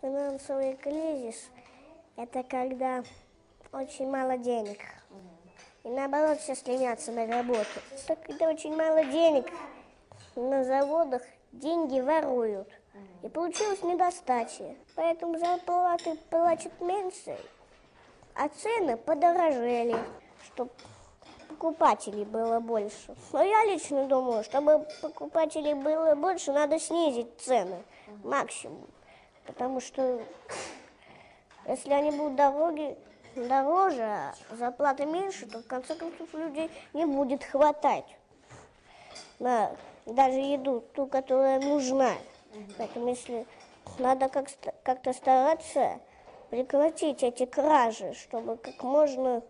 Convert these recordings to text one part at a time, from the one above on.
Финансовый кризис – это когда очень мало денег. И наоборот, все стремятся на работу. Так когда очень мало денег, на заводах деньги воруют. И получилось недостача. Поэтому зарплаты платят меньше, а цены подорожали, чтобы покупателей было больше. Но я лично думаю, чтобы покупателей было больше, надо снизить цены максимум. Потому что если они будут дороже, а зарплаты меньше, то в конце концов людей не будет хватать на даже еду, ту, которая нужна. Поэтому если надо как-то стараться прекратить эти кражи, чтобы как можно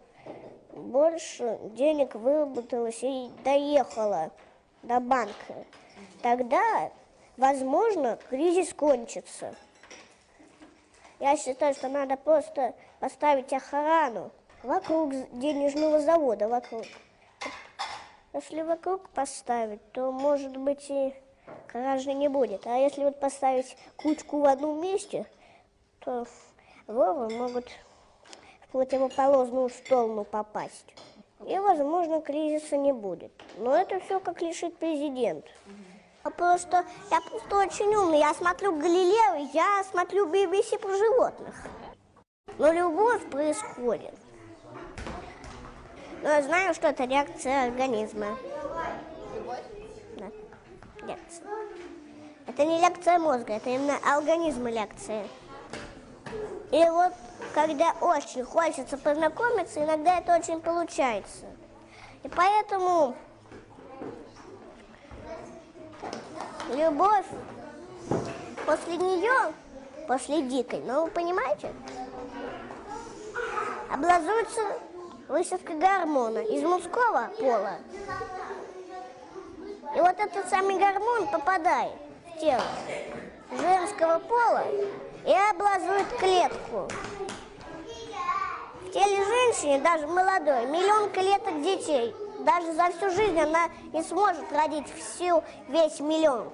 больше денег выработалось и доехало до банка. Тогда, возможно, кризис кончится. Я считаю, что надо просто поставить охрану вокруг денежного завода, вокруг. Если вокруг поставить, то, может быть, и кражи не будет. А если вот поставить кучку в одном месте, то воры могут в противоположную сторону попасть. И, возможно, кризиса не будет. Но это все как решит президент. Я просто очень умный. Я смотрю Галилео, я смотрю BBC про животных. Но любовь происходит. Но я знаю, что это реакция организма. Любовь? Да, реакция. Это не реакция мозга, это именно организма реакция. И вот, когда очень хочется познакомиться, иногда это очень получается. И поэтому любовь после нее, после дикой, ну вы понимаете, образуется высадка гормона из мужского пола. И вот этот самый гормон попадает в тело женского пола и образует клетку. В теле женщины, даже молодой, 1 миллион клеток детей. Даже за всю жизнь она не сможет родить весь миллион.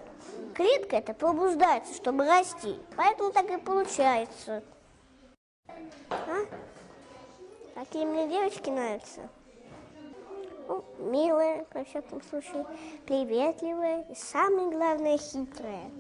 Клетка эта пробуждается, чтобы расти. Поэтому так и получается. Какие мне девочки нравятся? Ну, милые, во всяком случае, приветливые и, самое главное, хитрые.